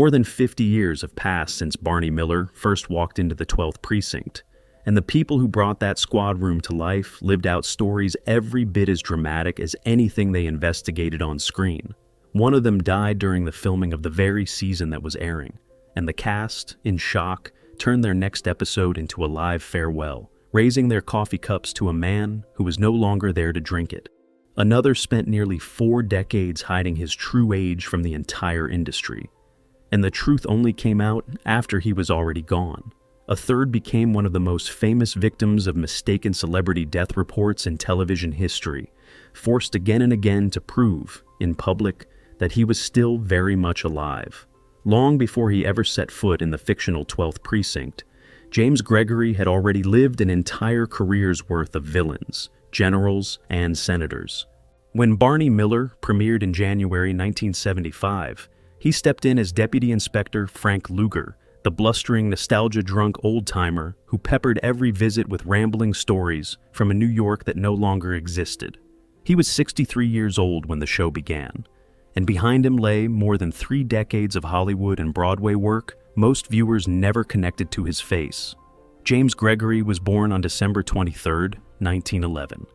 More than 50 years have passed since Barney Miller first walked into the 12th Precinct, and the people who brought that squad room to life lived out stories every bit as dramatic as anything they investigated on screen. One of them died during the filming of the very season that was airing, and the cast, in shock, turned their next episode into a live farewell, raising their coffee cups to a man who was no longer there to drink it. Another spent nearly 4 decades hiding his true age from the entire industry, and the truth only came out after he was already gone. A third became one of the most famous victims of mistaken celebrity death reports in television history, forced again and again to prove, in public, that he was still very much alive. Long before he ever set foot in the fictional 12th Precinct, James Gregory had already lived an entire career's worth of villains, generals, and senators. When Barney Miller premiered in January 1975, he stepped in as Deputy Inspector Frank Luger, the blustering, nostalgia-drunk old-timer who peppered every visit with rambling stories from a New York that no longer existed. He was 63 years old when the show began, and behind him lay more than 3 decades of Hollywood and Broadway work most viewers never connected to his face. James Gregory was born on December 23, 1911,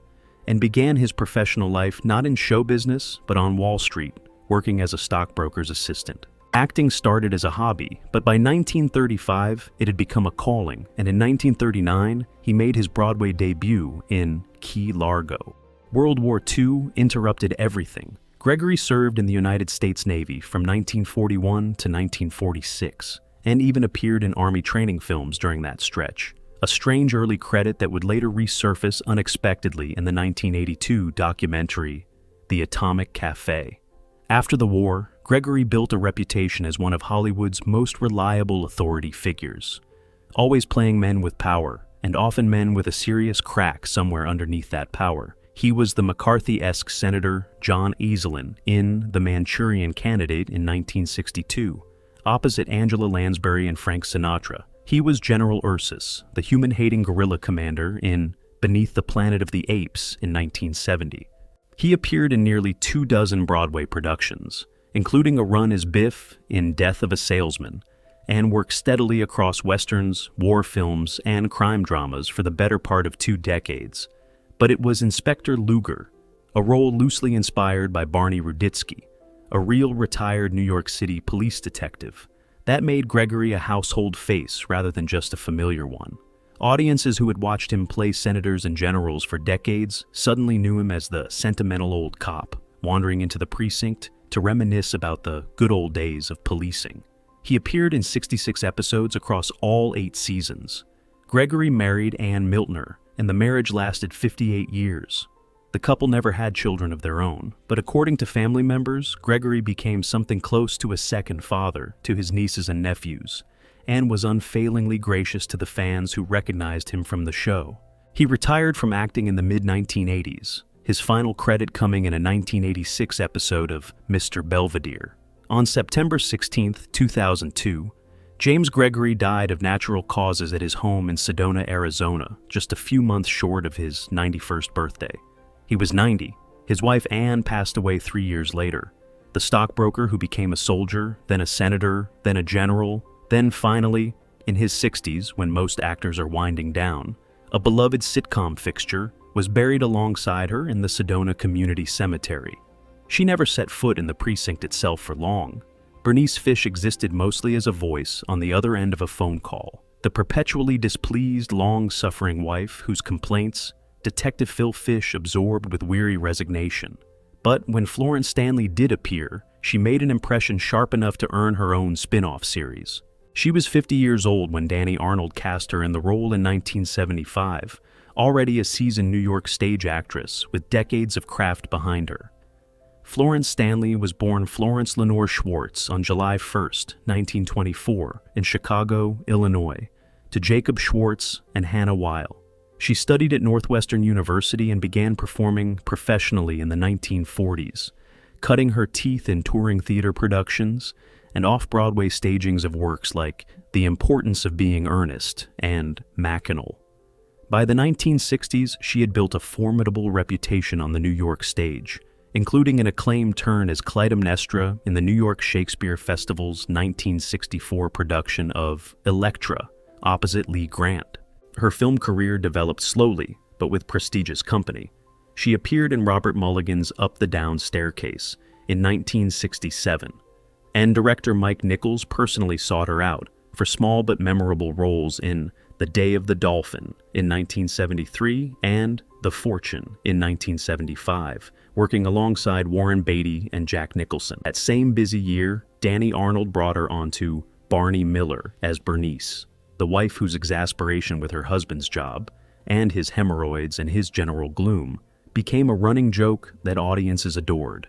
and began his professional life not in show business, but on Wall Street, working as a stockbroker's assistant. Acting started as a hobby, but by 1935, it had become a calling, and in 1939, he made his Broadway debut in Key Largo. World War II interrupted everything. Gregory served in the United States Navy from 1941 to 1946, and even appeared in Army training films during that stretch, a strange early credit that would later resurface unexpectedly in the 1982 documentary, The Atomic Cafe. After the war, Gregory built a reputation as one of Hollywood's most reliable authority figures, always playing men with power, and often men with a serious crack somewhere underneath that power. He was the McCarthy-esque Senator John Easelin in The Manchurian Candidate in 1962, opposite Angela Lansbury and Frank Sinatra. He was General Ursus, the human-hating guerrilla commander in Beneath the Planet of the Apes in 1970. He appeared in nearly 24 Broadway productions, including a run as Biff in Death of a Salesman, and worked steadily across westerns, war films, and crime dramas for the better part of 2 decades. But it was Inspector Luger, a role loosely inspired by Barney Ruditsky, a real retired New York City police detective, that made Gregory a household face rather than just a familiar one. Audiences who had watched him play senators and generals for decades suddenly knew him as the sentimental old cop, wandering into the precinct to reminisce about the good old days of policing. He appeared in 66 episodes across all 8 seasons. Gregory married Ann Miltner, and the marriage lasted 58 years. The couple never had children of their own, but according to family members, Gregory became something close to a second father to his nieces and nephews, and was unfailingly gracious to the fans who recognized him from the show. He retired from acting in the mid-1980s, his final credit coming in a 1986 episode of Mr. Belvedere. On September 16, 2002, James Gregory died of natural causes at his home in Sedona, Arizona, just a few months short of his 91st birthday. He was 90. His wife Ann passed away 3 years later. The stockbroker who became a soldier, then a senator, then a general, then finally, in his 60s when most actors are winding down, a beloved sitcom fixture, was buried alongside her in the Sedona Community Cemetery. She never set foot in the precinct itself for long. Bernice Fish existed mostly as a voice on the other end of a phone call, the perpetually displeased, long-suffering wife whose complaints Detective Phil Fish absorbed with weary resignation. But when Florence Stanley did appear, she made an impression sharp enough to earn her own spin-off series. She was 50 years old when Danny Arnold cast her in the role in 1975, already a seasoned New York stage actress with decades of craft behind her. Florence Stanley was born Florence Lenore Schwartz on July 1, 1924, in Chicago, Illinois, to Jacob Schwartz and Hannah Weil. She studied at Northwestern University and began performing professionally in the 1940s, cutting her teeth in touring theater productions and off-Broadway stagings of works like The Importance of Being Earnest and Mackinac. By the 1960s, she had built a formidable reputation on the New York stage, including an acclaimed turn as Clytemnestra in the New York Shakespeare Festival's 1964 production of Electra, opposite Lee Grant. Her film career developed slowly, but with prestigious company. She appeared in Robert Mulligan's Up the Down Staircase in 1967, and director Mike Nichols personally sought her out for small but memorable roles in The Day of the Dolphin in 1973 and The Fortune in 1975, working alongside Warren Beatty and Jack Nicholson. That same busy year, Danny Arnold brought her onto Barney Miller as Bernice, the wife whose exasperation with her husband's job, and his hemorrhoids and his general gloom, became a running joke that audiences adored.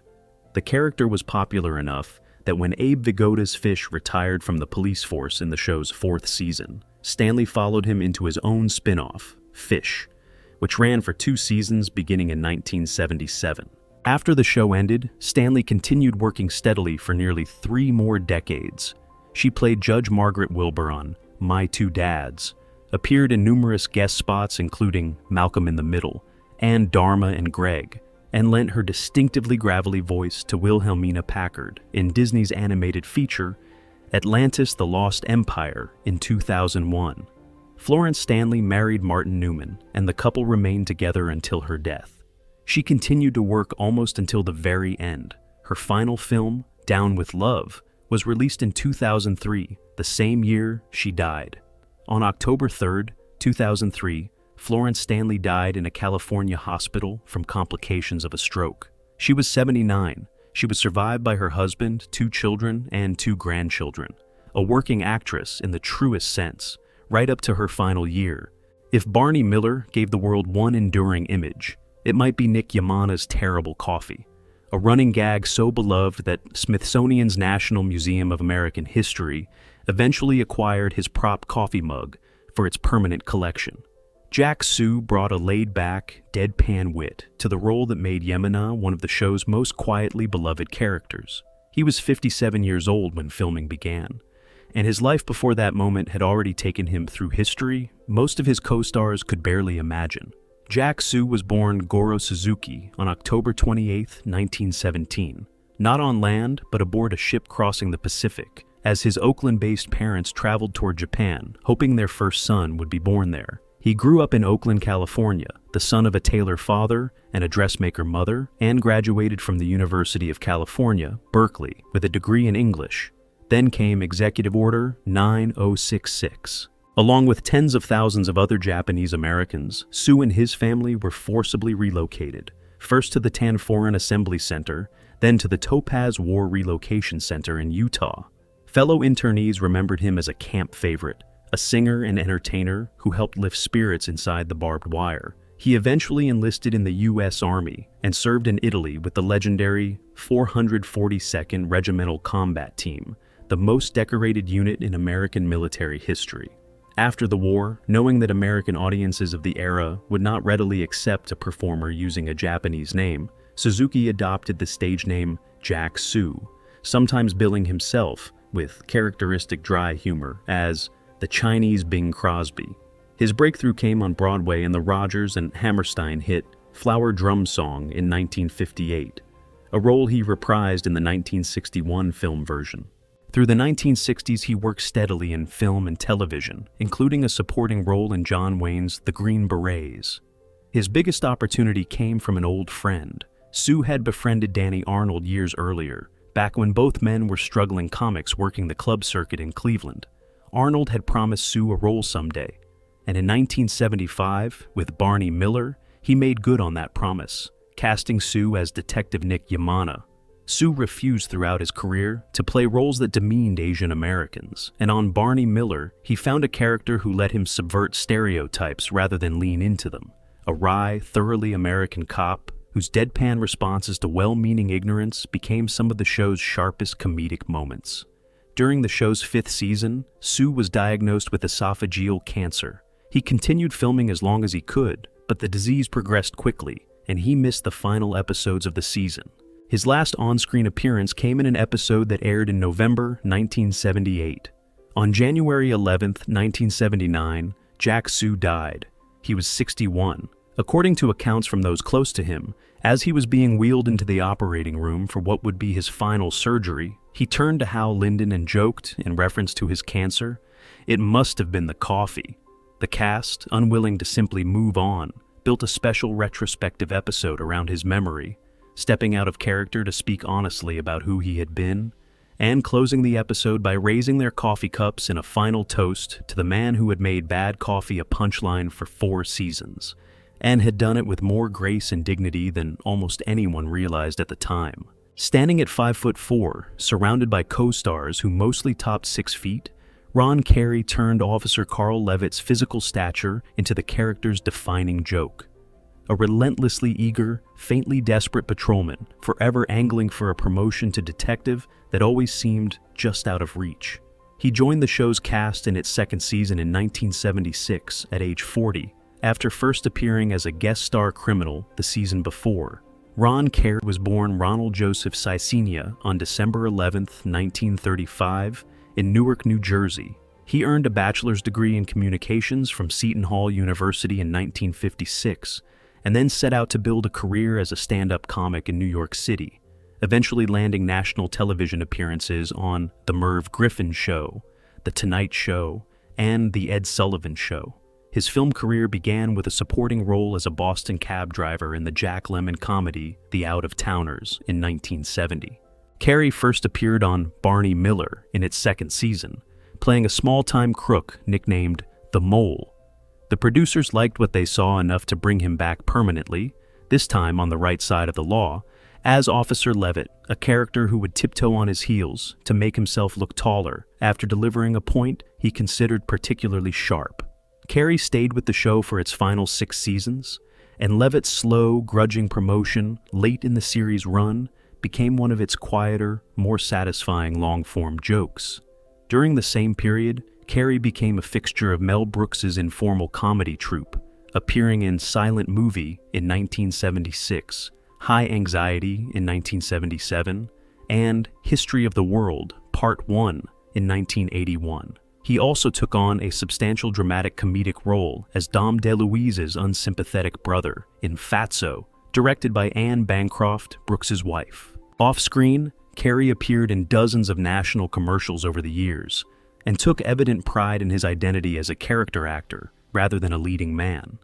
The character was popular enough that when Abe Vigoda's fish retired from the police force in the show's 4th season, Stanley followed him into his own spin-off, Fish, which ran for 2 seasons beginning in 1977. After the show ended, Stanley continued working steadily for nearly 3 more decades. She played Judge Margaret Wilbur on My Two Dads, appeared in numerous guest spots including Malcolm in the Middle and Dharma and Greg, and lent her distinctively gravelly voice to Wilhelmina Packard in Disney's animated feature Atlantis: The Lost Empire in 2001. Florence Stanley married Martin Newman, and the couple remained together until her death. She continued to work almost until the very end. Her final film, Down with Love, was released in 2003, the same year she died. On October 3, 2003, Florence Stanley died in a California hospital from complications of a stroke. She was 79. She was survived by her husband, 2 children, and 2 grandchildren. A working actress in the truest sense, right up to her final year. If Barney Miller gave the world one enduring image, it might be Nick Yemana's terrible coffee, a running gag so beloved that Smithsonian's National Museum of American History eventually acquired his prop coffee mug for its permanent collection. Jack Sue brought a laid-back, deadpan wit to the role that made Yemana one of the show's most quietly beloved characters. He was 57 years old when filming began, and his life before that moment had already taken him through history most of his co-stars could barely imagine. Jack Sue was born Goro Suzuki on October 28, 1917, not on land but aboard a ship crossing the Pacific, as his Oakland-based parents traveled toward Japan, hoping their first son would be born there. He grew up in Oakland, California, the son of a tailor father and a dressmaker mother, and graduated from the University of California, Berkeley, with a degree in English. Then came Executive Order 9066. Along with tens of thousands of other Japanese Americans, Sue and his family were forcibly relocated, first to the Tanforan Assembly Center, then to the Topaz War Relocation Center in Utah. Fellow internees remembered him as a camp favorite, a singer and entertainer who helped lift spirits inside the barbed wire. He eventually enlisted in the U.S. Army and served in Italy with the legendary 442nd Regimental Combat Team, the most decorated unit in American military history. After the war, knowing that American audiences of the era would not readily accept a performer using a Japanese name, Suzuki adopted the stage name Jack Sue, sometimes billing himself, with characteristic dry humor, as the Chinese Bing Crosby. His breakthrough came on Broadway in the Rodgers and Hammerstein hit Flower Drum Song in 1958, a role he reprised in the 1961 film version. Through the 1960s, he worked steadily in film and television, including a supporting role in John Wayne's The Green Berets. His biggest opportunity came from an old friend. Sue had befriended Danny Arnold years earlier, back when both men were struggling comics working the club circuit in Cleveland. Arnold had promised Sue a role someday, and in 1975, with Barney Miller, he made good on that promise, casting Sue as Detective Nick Yemana. Sue refused throughout his career to play roles that demeaned Asian Americans, and on Barney Miller, he found a character who let him subvert stereotypes rather than lean into them. A wry, thoroughly American cop whose deadpan responses to well-meaning ignorance became some of the show's sharpest comedic moments. During the show's 5th season, Sue was diagnosed with esophageal cancer. He continued filming as long as he could, but the disease progressed quickly, and he missed the final episodes of the season. His last on-screen appearance came in an episode that aired in November 1978. On January 11, 1979, Jack Sue died. He was 61, According to accounts from those close to him, as he was being wheeled into the operating room for what would be his final surgery, he turned to Hal Linden and joked, in reference to his cancer, "It must have been the coffee." The cast, unwilling to simply move on, built a special retrospective episode around his memory, stepping out of character to speak honestly about who he had been, and closing the episode by raising their coffee cups in a final toast to the man who had made bad coffee a punchline for 4 seasons, and had done it with more grace and dignity than almost anyone realized at the time. Standing at 5'4", surrounded by co-stars who mostly topped 6 feet, Ron Carey turned Officer Carl Levitt's physical stature into the character's defining joke. A relentlessly eager, faintly desperate patrolman, forever angling for a promotion to detective that always seemed just out of reach. He joined the show's cast in its 2nd season in 1976 at age 40, after first appearing as a guest star criminal the season before. Ron Carey was born Ronald Joseph Sisenia on December 11, 1935, in Newark, New Jersey. He earned a bachelor's degree in communications from Seton Hall University in 1956, and then set out to build a career as a stand-up comic in New York City, eventually landing national television appearances on The Merv Griffin Show, The Tonight Show, and The Ed Sullivan Show. His film career began with a supporting role as a Boston cab driver in the Jack Lemmon comedy The Out-of-Towners in 1970. Carey first appeared on Barney Miller in its 2nd season, playing a small-time crook nicknamed The Mole. The producers liked what they saw enough to bring him back permanently, this time on the right side of the law, as Officer Levitt, a character who would tiptoe on his heels to make himself look taller after delivering a point he considered particularly sharp. Carey stayed with the show for its final 6 seasons, and Levitt's slow, grudging promotion late in the series run became one of its quieter, more satisfying long-form jokes. During the same period, Carey became a fixture of Mel Brooks's informal comedy troupe, appearing in Silent Movie in 1976, High Anxiety in 1977, and History of the World, Part 1 in 1981. He also took on a substantial dramatic comedic role as Dom DeLuise's unsympathetic brother in Fatso, directed by Anne Bancroft, Brooks's wife. Off-screen, Carey appeared in dozens of national commercials over the years, and took evident pride in his identity as a character actor rather than a leading man.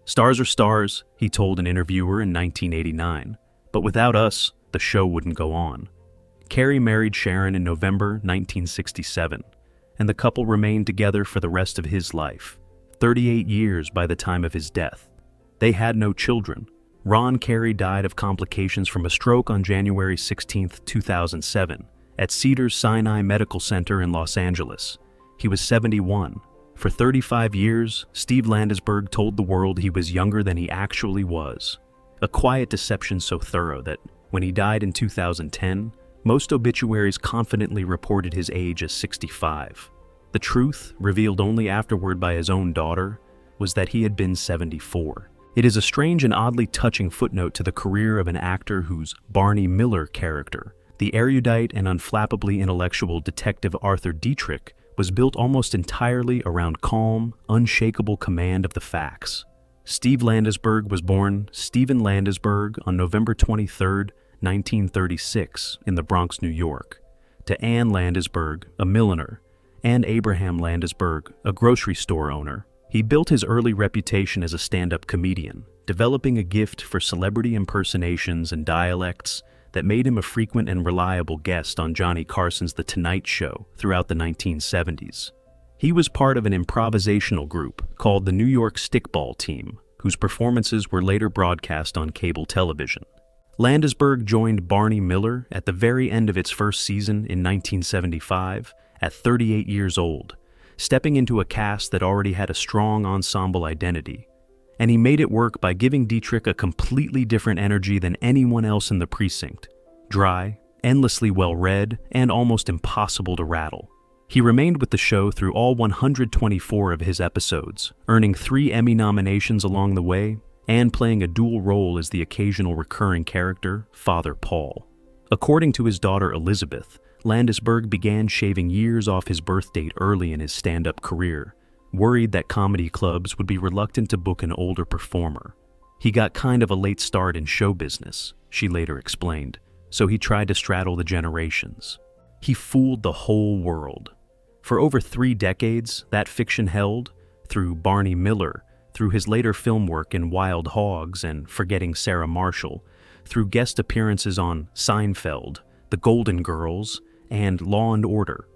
"Stars are stars," he told an interviewer in 1989, "but without us, the show wouldn't go on." Carey married Sharon in November 1967, and the couple remained together for the rest of his life, 38 years by the time of his death. They had no children. Ron Carey died of complications from a stroke on January 16, 2007, at Cedars-Sinai Medical Center in Los Angeles. He was 71. For 35 years, Steve Landesberg told the world he was younger than he actually was. A quiet deception so thorough that, when he died in 2010, most obituaries confidently reported his age as 65. The truth, revealed only afterward by his own daughter, was that he had been 74. It is a strange and oddly touching footnote to the career of an actor whose Barney Miller character, the erudite and unflappably intellectual detective Arthur Dietrich, was built almost entirely around calm, unshakable command of the facts. Steve Landesberg was born Stephen Landesberg on November 23, 1936, in the Bronx, New York, to Anne Landesberg, a milliner, and Abraham Landesberg, a grocery store owner. He built his early reputation as a stand-up comedian, developing a gift for celebrity impersonations and dialects that made him a frequent and reliable guest on Johnny Carson's The Tonight Show throughout the 1970s. He was part of an improvisational group called the New York Stickball Team, whose performances were later broadcast on cable television. Landesberg joined Barney Miller at the very end of its first season in 1975 at 38 years old, stepping into a cast that already had a strong ensemble identity. And he made it work by giving Dietrich a completely different energy than anyone else in the precinct. Dry, endlessly well-read, and almost impossible to rattle. He remained with the show through all 124 of his episodes, earning 3 Emmy nominations along the way, and playing a dual role as the occasional recurring character, Father Paul. According to his daughter Elizabeth, Landesberg began shaving years off his birth date early in his stand-up career, worried that comedy clubs would be reluctant to book an older performer. He got kind of a late start in show business, she later explained, so he tried to straddle the generations. He fooled the whole world. For over 3 decades, that fiction held, through Barney Miller, through his later film work in Wild Hogs and Forgetting Sarah Marshall, through guest appearances on Seinfeld, The Golden Girls, and Law and Order.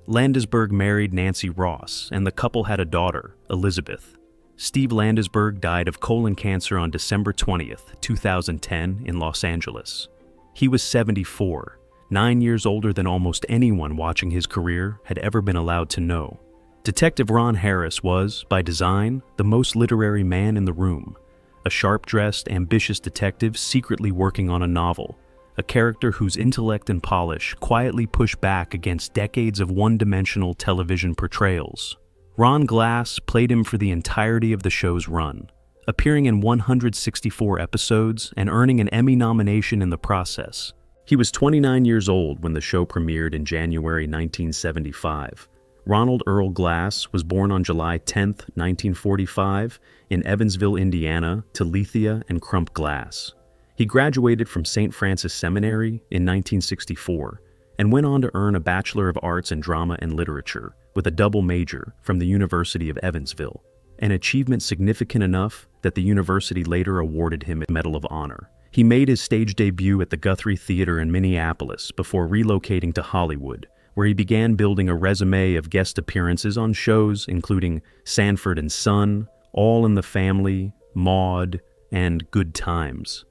Landesberg married Nancy Ross, and the couple had a daughter, Elizabeth. Steve Landesberg died of colon cancer on December 20th, 2010 in Los Angeles. He was 74, 9 years older than almost anyone watching his career had ever been allowed to know. Detective Ron Harris was, by design, the most literary man in the room, a sharp-dressed, ambitious detective secretly working on a novel, a character whose intellect and polish quietly push back against decades of one-dimensional television portrayals. Ron Glass played him for the entirety of the show's run, appearing in 164 episodes and earning an Emmy nomination in the process. He was 29 years old when the show premiered in January 1975. Ronald Earl Glass was born on July 10, 1945, in Evansville, Indiana, to Lethea and Crump Glass. He graduated from St. Francis Seminary in 1964 and went on to earn a Bachelor of Arts in Drama and Literature with a double major from the University of Evansville, an achievement significant enough that the university later awarded him a Medal of Honor. He made his stage debut at the Guthrie Theater in Minneapolis before relocating to Hollywood, where he began building a resume of guest appearances on shows including Sanford and Son, All in the Family, Maude, and Good Times.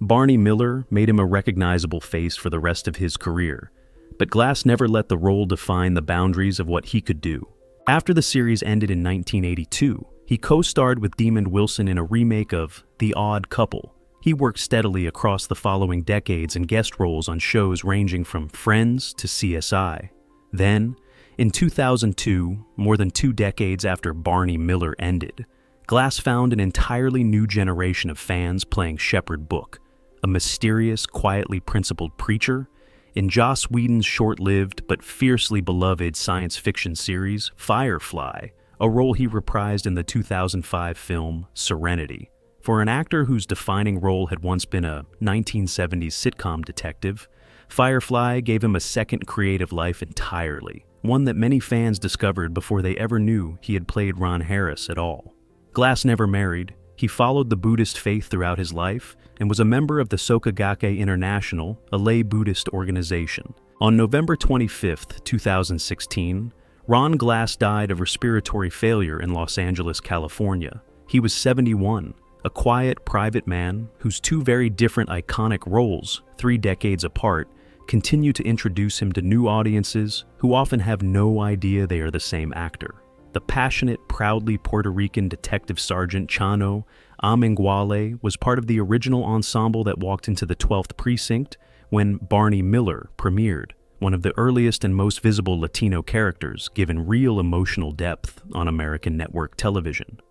Barney Miller made him a recognizable face for the rest of his career, but Glass never let the role define the boundaries of what he could do. After the series ended in 1982, he co-starred with Demond Wilson in a remake of The Odd Couple. He worked steadily across the following decades in guest roles on shows ranging from Friends to CSI. Then, in 2002, more than 2 decades after Barney Miller ended, Glass found an entirely new generation of fans playing Shepherd Book, a mysterious, quietly principled preacher, in Joss Whedon's short-lived but fiercely beloved science fiction series, Firefly, a role he reprised in the 2005 film Serenity. For an actor whose defining role had once been a 1970s sitcom detective, Firefly gave him a second creative life entirely, one that many fans discovered before they ever knew he had played Ron Harris at all. Glass never married. He followed the Buddhist faith throughout his life and was a member of the Soka Gakkai International, a lay Buddhist organization. On November 25, 2016, Ron Glass died of respiratory failure in Los Angeles, California. He was 71, a quiet, private man whose 2 very different iconic roles, 3 decades apart, continue to introduce him to new audiences who often have no idea they are the same actor. The passionate, proudly Puerto Rican Detective Sergeant Chano Amenguale was part of the original ensemble that walked into the 12th Precinct when Barney Miller premiered, one of the earliest and most visible Latino characters given real emotional depth on American network television.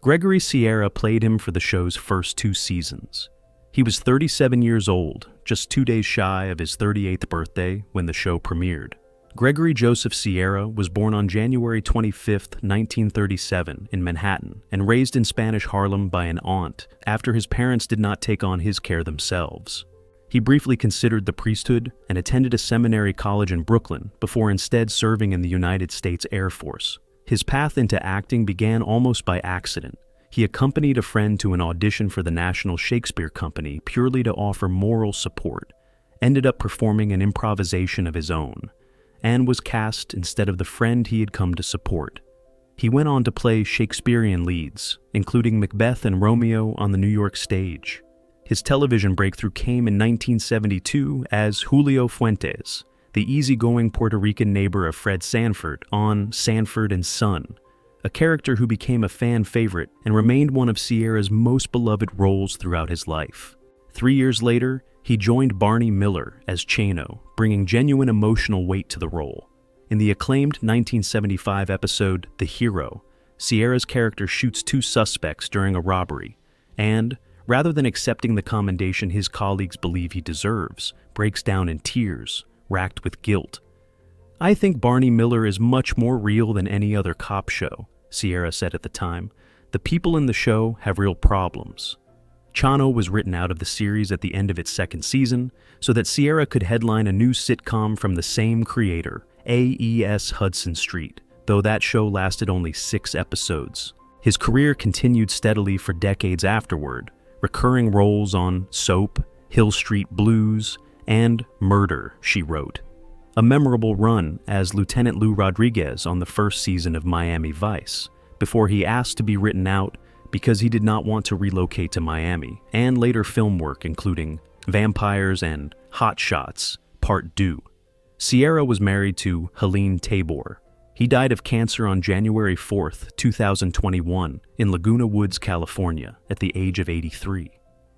Gregory Sierra played him for the show's first 2 seasons. He was 37 years old, just 2 days shy of his 38th birthday when the show premiered. Gregory Joseph Sierra was born on January 25, 1937, in Manhattan, and raised in Spanish Harlem by an aunt after his parents did not take on his care themselves. He briefly considered the priesthood and attended a seminary college in Brooklyn before instead serving in the United States Air Force. His path into acting began almost by accident. He accompanied a friend to an audition for the National Shakespeare Company purely to offer moral support, ended up performing an improvisation of his own, and was cast instead of the friend he had come to support. He went on to play Shakespearean leads, including Macbeth and Romeo on the New York stage. His television breakthrough came in 1972 as Julio Fuentes, the easygoing Puerto Rican neighbor of Fred Sanford on Sanford and Son, a character who became a fan favorite and remained one of Sierra's most beloved roles throughout his life. 3 years later, he joined Barney Miller as Chano, bringing genuine emotional weight to the role. In the acclaimed 1975 episode The Hero, Sierra's character shoots 2 suspects during a robbery, and, rather than accepting the commendation his colleagues believe he deserves, breaks down in tears, racked with guilt. "I think Barney Miller is much more real than any other cop show," Sierra said at the time. "The people in the show have real problems. Chano was written out of the series at the end of its second season so that Sierra could headline a new sitcom from the same creator, AES Hudson Street, though that show lasted only 6 episodes. His career continued steadily for decades afterward, recurring roles on Soap, Hill Street Blues, and Murder, She Wrote. A memorable run as Lieutenant Lou Rodriguez on the first season of Miami Vice, before he asked to be written out because he did not want to relocate to Miami, and later film work including Vampires and Hot Shots, Part 2. Sierra was married to Helene Tabor. He died of cancer on January 4, 2021, in Laguna Woods, California, at the age of 83.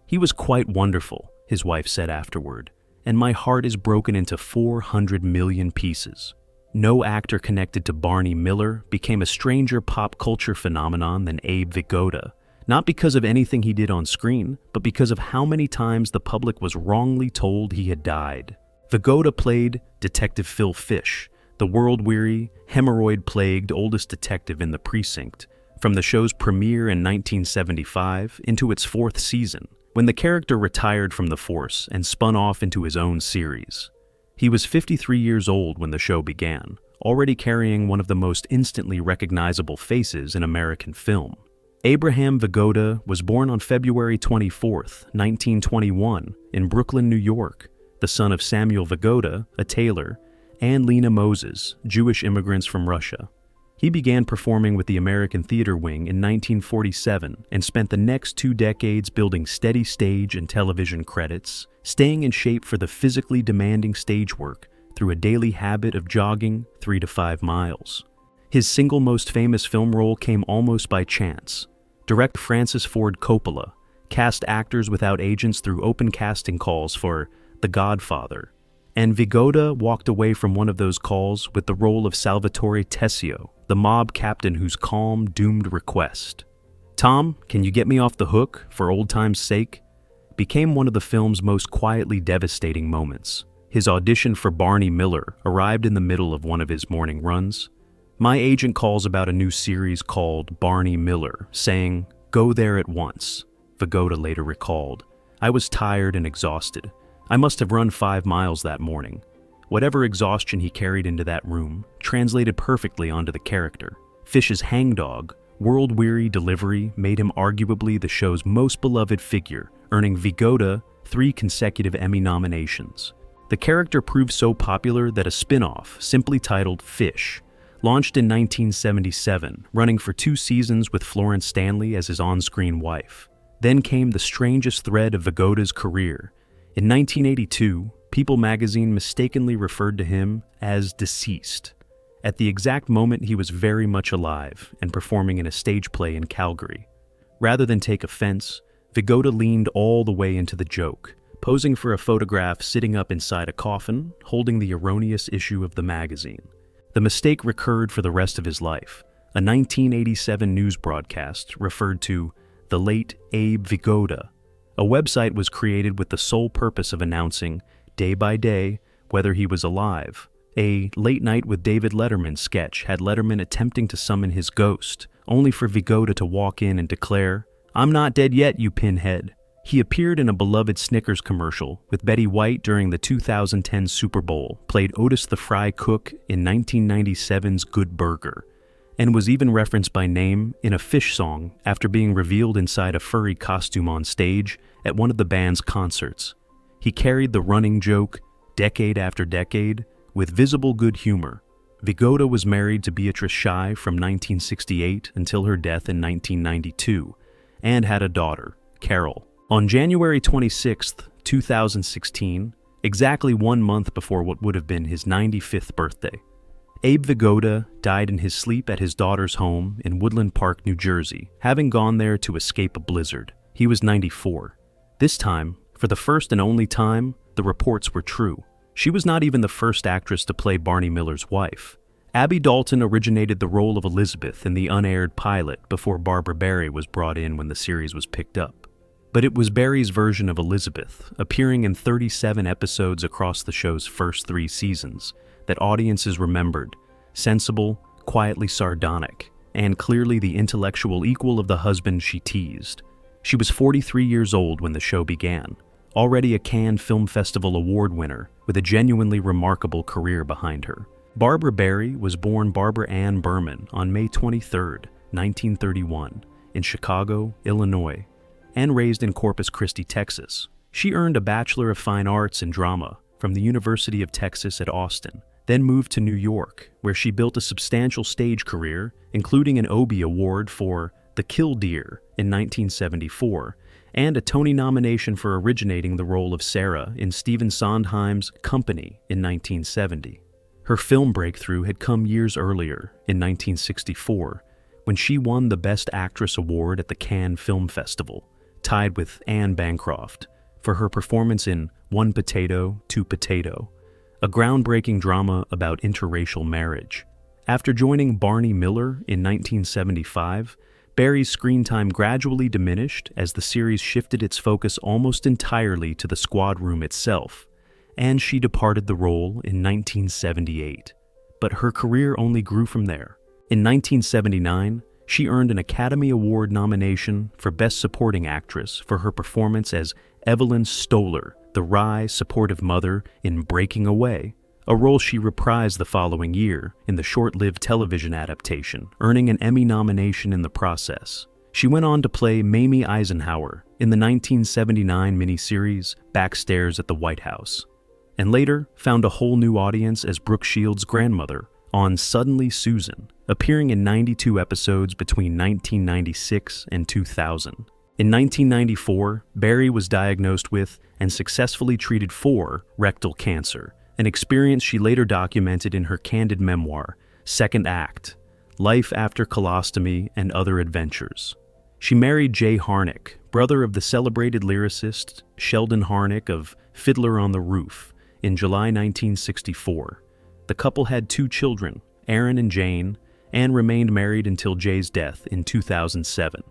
He was quite wonderful, his wife said afterward, and my heart is broken into 400 million pieces. No actor connected to Barney Miller became a stranger pop culture phenomenon than Abe Vigoda, not because of anything he did on screen, but because of how many times the public was wrongly told he had died. Vigoda played Detective Phil Fish, the world-weary, hemorrhoid-plagued oldest detective in the Precinct, from the show's premiere in 1975 into its 4th season, when the character retired from the force and spun off into his own series. He was 53 years old when the show began, already carrying one of the most instantly recognizable faces in American film. Abraham Vigoda was born on February 24, 1921, in Brooklyn, New York, the son of Samuel Vigoda, a tailor, and Lena Moses, Jewish immigrants from Russia. He began performing with the American Theater Wing in 1947 and spent the next 2 decades building steady stage and television credits, staying in shape for the physically demanding stage work through a daily habit of jogging 3 to 5 miles. His single most famous film role came almost by chance. Director Francis Ford Coppola cast actors without agents through open casting calls for The Godfather, and Vigoda walked away from one of those calls with the role of Salvatore Tessio, the mob captain whose calm, doomed request, "Tom, can you get me off the hook, for old time's sake?" became one of the film's most quietly devastating moments. His audition for Barney Miller arrived in the middle of one of his morning runs. "My agent calls about a new series called Barney Miller, saying, 'Go there at once,'" Vigoda later recalled. "I was tired and exhausted. I must have run 5 miles that morning." Whatever exhaustion he carried into that room translated perfectly onto the character. Fish's hangdog, world-weary delivery made him arguably the show's most beloved figure, earning Vigoda 3 consecutive Emmy nominations. The character proved so popular that a spin-off, simply titled Fish, launched in 1977, running for 2 seasons with Florence Stanley as his on-screen wife. Then came the strangest thread of Vigoda's career. In 1982, People magazine mistakenly referred to him as deceased. At the exact moment he was very much alive and performing in a stage play in Calgary. Rather than take offense, Vigoda leaned all the way into the joke, posing for a photograph sitting up inside a coffin, holding the erroneous issue of the magazine. The mistake recurred for the rest of his life. A 1987 news broadcast referred to the late Abe Vigoda. A website was created with the sole purpose of announcing, day by day, whether he was alive. A Late Night with David Letterman sketch had Letterman attempting to summon his ghost, only for Vigoda to walk in and declare, "I'm not dead yet, you pinhead." He appeared in a beloved Snickers commercial with Betty White during the 2010 Super Bowl, played Otis the Fry Cook in 1997's Good Burger, and was even referenced by name in a Fish song after being revealed inside a furry costume on stage at one of the band's concerts. He carried the running joke, decade after decade, with visible good humor. Vigoda was married to Beatrice Shai from 1968 until her death in 1992, and had a daughter, Carol. On January 26, 2016, exactly 1 month before what would have been his 95th birthday, Abe Vigoda died in his sleep at his daughter's home in Woodland Park, New Jersey, having gone there to escape a blizzard. He was 94. This time, for the first and only time, the reports were true. She was not even the first actress to play Barney Miller's wife. Abby Dalton originated the role of Elizabeth in the unaired pilot before Barbara Barrie was brought in when the series was picked up. But it was Barrie's version of Elizabeth, appearing in 37 episodes across the show's first 3 seasons, that audiences remembered, sensible, quietly sardonic, and clearly the intellectual equal of the husband she teased. She was 43 years old when the show began, already a Cannes Film Festival award winner with a genuinely remarkable career behind her. Barbara Barrie was born Barbara Ann Berman on May 23, 1931, in Chicago, Illinois, and raised in Corpus Christi, Texas. She earned a Bachelor of Fine Arts in Drama from the University of Texas at Austin, then moved to New York, where she built a substantial stage career, including an Obie Award for The Killdeer in 1974, and a Tony nomination for originating the role of Sarah in Stephen Sondheim's Company in 1970. Her film breakthrough had come years earlier, in 1964, when she won the Best Actress award at the Cannes Film Festival, tied with Anne Bancroft, for her performance in One Potato, Two Potato, a groundbreaking drama about interracial marriage. After joining Barney Miller in 1975, Barrie's screen time gradually diminished as the series shifted its focus almost entirely to the squad room itself, and she departed the role in 1978. But her career only grew from there. In 1979, she earned an Academy Award nomination for Best Supporting Actress for her performance as Evelyn Stoller, the wry, supportive mother in Breaking Away, a role she reprised the following year in the short-lived television adaptation, earning an Emmy nomination in the process. She went on to play Mamie Eisenhower in the 1979 miniseries Backstairs at the White House, and later found a whole new audience as Brooke Shields' grandmother on Suddenly Susan, appearing in 92 episodes between 1996 and 2000. In 1994, Barrie was diagnosed with and successfully treated for rectal cancer, an experience she later documented in her candid memoir, Second Act, Life After Colostomy and Other Adventures. She married Jay Harnick, brother of the celebrated lyricist Sheldon Harnick of Fiddler on the Roof, in July 1964. The couple had 2 children, Aaron and Jane, and remained married until Jay's death in 2007.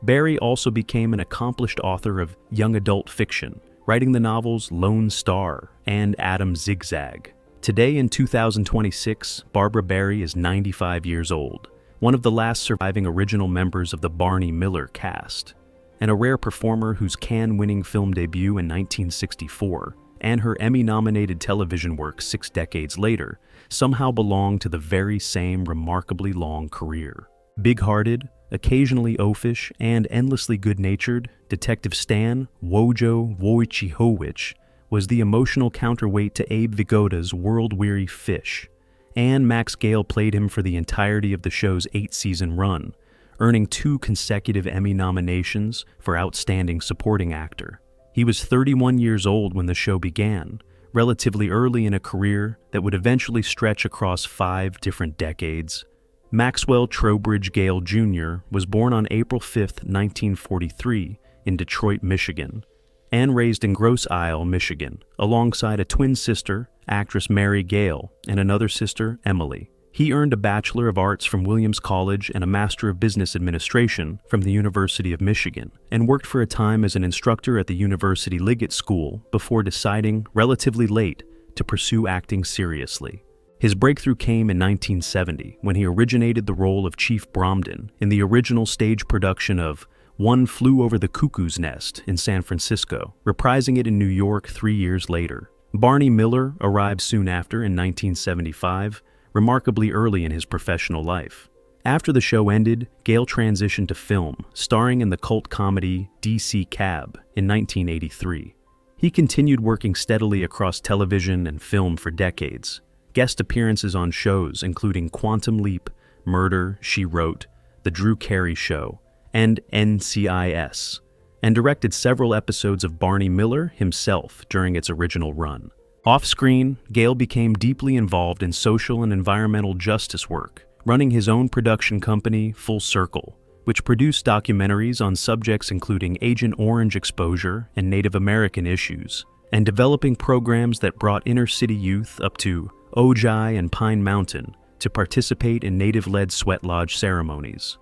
Barrie also became an accomplished author of young adult fiction, writing the novels Lone Star and Adam Zigzag. Today in 2026, Barbara Barrie is 95 years old, one of the last surviving original members of the Barney Miller cast, and a rare performer whose Cannes-winning film debut in 1964 and her Emmy-nominated television work 6 decades later somehow belong to the very same remarkably long career. Big-hearted, occasionally oafish, and endlessly good-natured, Detective Stan Wojo Wojciechowicz was the emotional counterweight to Abe Vigoda's world-weary Fish, and Max Gail played him for the entirety of the show's 8-season run, earning 2 consecutive Emmy nominations for Outstanding Supporting Actor. He was 31 years old when the show began, relatively early in a career that would eventually stretch across 5 different decades. Maxwell Trowbridge Gail Jr. was born on April 5, 1943, in Detroit, Michigan, and raised in Grosse Isle, Michigan, alongside a twin sister, actress Mary Gail, and another sister, Emily. He earned a Bachelor of Arts from Williams College and a Master of Business Administration from the University of Michigan, and worked for a time as an instructor at the University Liggett School before deciding, relatively late, to pursue acting seriously. His breakthrough came in 1970 when he originated the role of Chief Bromden in the original stage production of One Flew Over the Cuckoo's Nest in San Francisco, reprising it in New York 3 years later. Barney Miller arrived soon after in 1975, remarkably early in his professional life. After the show ended, Gail transitioned to film, starring in the cult comedy DC Cab in 1983. He continued working steadily across television and film for decades. Guest appearances on shows including Quantum Leap, Murder, She Wrote, The Drew Carey Show, and NCIS, and directed several episodes of Barney Miller himself during its original run. Off-screen, Gail became deeply involved in social and environmental justice work, running his own production company, Full Circle, which produced documentaries on subjects including Agent Orange exposure and Native American issues, and developing programs that brought inner-city youth up to Ojai and Pine Mountain to participate in Native-led sweat lodge ceremonies.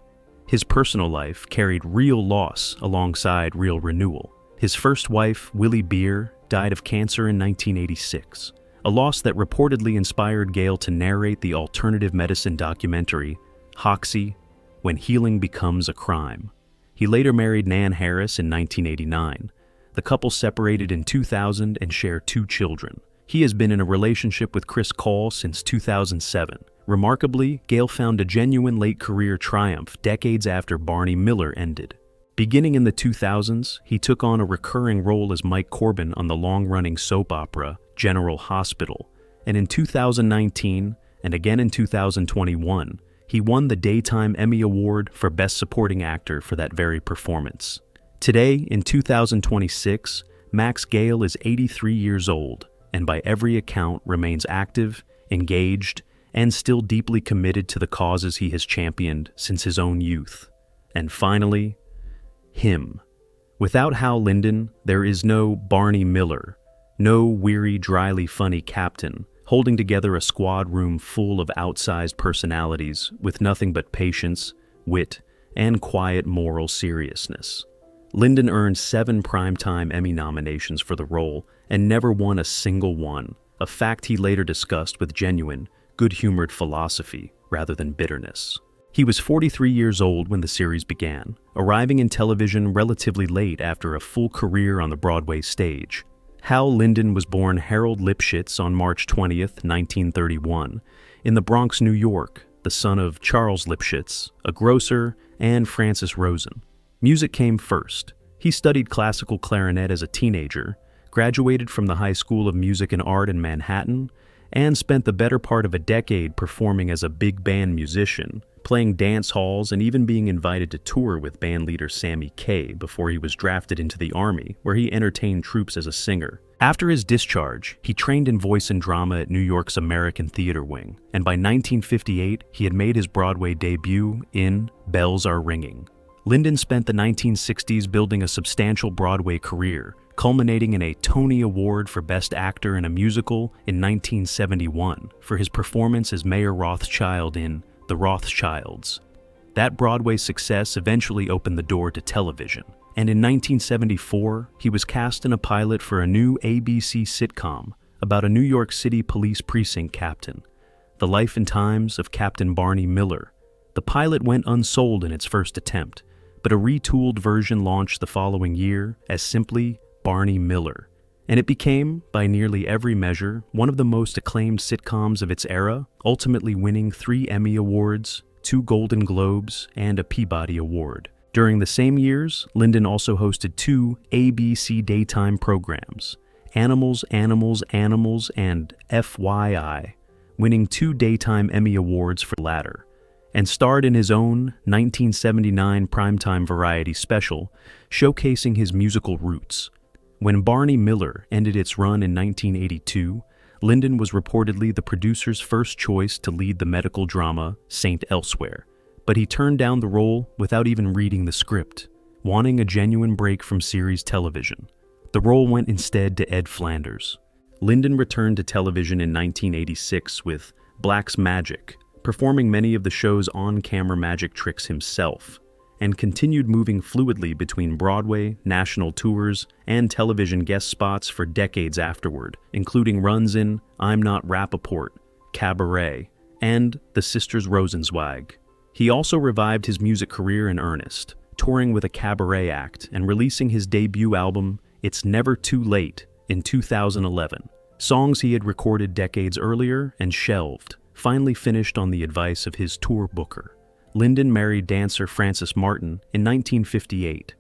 His personal life carried real loss alongside real renewal. His first wife, Willie Beer, died of cancer in 1986, a loss that reportedly inspired Gail to narrate the alternative medicine documentary, Hoxie, When Healing Becomes a Crime. He later married Nan Harris in 1989. The couple separated in 2000 and share 2 children. He has been in a relationship with Chris Cole since 2007. Remarkably, Gail found a genuine late career triumph decades after Barney Miller ended. Beginning in the 2000s, he took on a recurring role as Mike Corbin on the long-running soap opera General Hospital, and in 2019, and again in 2021, he won the Daytime Emmy Award for Best Supporting Actor for that very performance. Today, in 2026, Max Gail is 83 years old, and by every account remains active, engaged, and still deeply committed to the causes he has championed since his own youth. And finally, him. Without Hal Linden, there is no Barney Miller, no weary, dryly funny captain, holding together a squad room full of outsized personalities with nothing but patience, wit, and quiet moral seriousness. Linden earned 7 Primetime Emmy nominations for the role and never won a single one, a fact he later discussed with genuine, good-humored philosophy rather than bitterness. He was 43 years old when the series began, arriving in television relatively late after a full career on the Broadway stage. Hal Linden was born Harold Lipschitz on March 20th, 1931, in the Bronx, New York, the son of Charles Lipschitz, a grocer, and Frances Rosen. Music came first. He studied classical clarinet as a teenager, graduated from the High School of Music and Art in Manhattan, and spent the better part of a decade performing as a big band musician, playing dance halls and even being invited to tour with bandleader Sammy Kaye before he was drafted into the Army, where he entertained troops as a singer. After his discharge, he trained in voice and drama at New York's American Theater Wing, and by 1958, he had made his Broadway debut in Bells Are Ringing. Linden spent the 1960s building a substantial Broadway career, culminating in a Tony Award for Best Actor in a Musical in 1971 for his performance as Mayor Rothschild in The Rothschilds. That Broadway success eventually opened the door to television, and in 1974, he was cast in a pilot for a new ABC sitcom about a New York City police precinct captain, The Life and Times of Captain Barney Miller. The pilot went unsold in its first attempt, but a retooled version launched the following year as simply Barney Miller, and it became, by nearly every measure, one of the most acclaimed sitcoms of its era, ultimately winning 3 Emmy Awards, 2 Golden Globes, and a Peabody Award. During the same years, Linden also hosted 2 ABC daytime programs, Animals, Animals, Animals, and FYI, winning 2 Daytime Emmy Awards for the latter, and starred in his own 1979 primetime variety special, showcasing his musical roots. When Barney Miller ended its run in 1982, Linden was reportedly the producer's first choice to lead the medical drama St. Elsewhere, but he turned down the role without even reading the script, wanting a genuine break from series television. The role went instead to Ed Flanders. Linden returned to television in 1986 with Black's Magic, performing many of the show's on-camera magic tricks himself, and continued moving fluidly between Broadway, national tours, and television guest spots for decades afterward, including runs in I'm Not Rappaport, Cabaret, and The Sisters Rosenzweig. He also revived his music career in earnest, touring with a cabaret act and releasing his debut album, It's Never Too Late, in 2011. Songs he had recorded decades earlier and shelved, finally finished on the advice of his tour booker. Linden married dancer Frances Martin in 1958.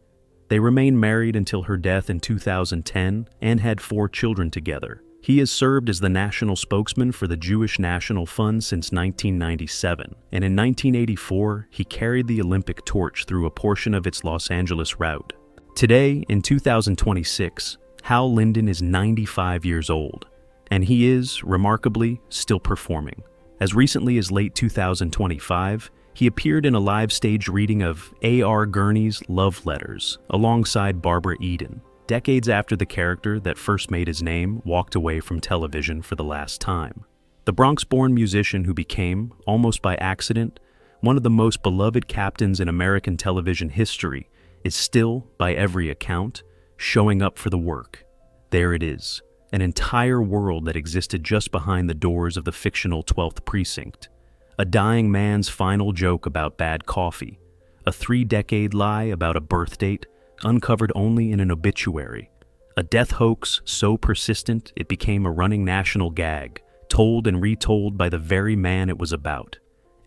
They remained married until her death in 2010 and had 4 children together. He has served as the national spokesman for the Jewish National Fund since 1997, and in 1984, he carried the Olympic torch through a portion of its Los Angeles route. Today, in 2026, Hal Linden is 95 years old, and he is, remarkably, still performing. As recently as late 2025, he appeared in a live stage reading of A.R. Gurney's Love Letters alongside Barbara Eden, decades after the character that first made his name walked away from television for the last time. The Bronx-born musician who became, almost by accident, one of the most beloved captains in American television history is still, by every account, showing up for the work. There it is, an entire world that existed just behind the doors of the fictional 12th Precinct. A dying man's final joke about bad coffee, A 3-decade lie about a birth date, uncovered only in an obituary. A death hoax so persistent it became a running national gag, told and retold by the very man it was about.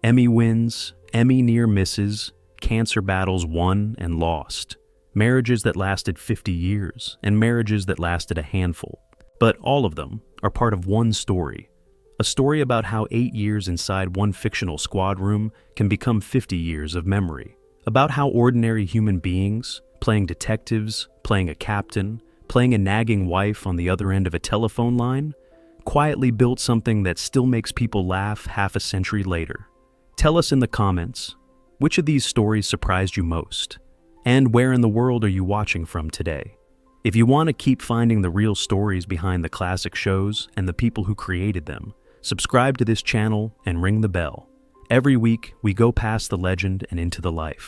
Emmy wins, Emmy near misses, cancer battles won and lost. Marriages that lasted 50 years, and marriages that lasted a handful. But all of them are part of one story. A story about how 8 years inside one fictional squad room can become 50 years of memory. About how ordinary human beings, playing detectives, playing a captain, playing a nagging wife on the other end of a telephone line, quietly built something that still makes people laugh half a century later. Tell us in the comments, which of these stories surprised you most? And where in the world are you watching from today? If you want to keep finding the real stories behind the classic shows and the people who created them, subscribe to this channel and ring the bell. Every week, we go past the legend and into the life.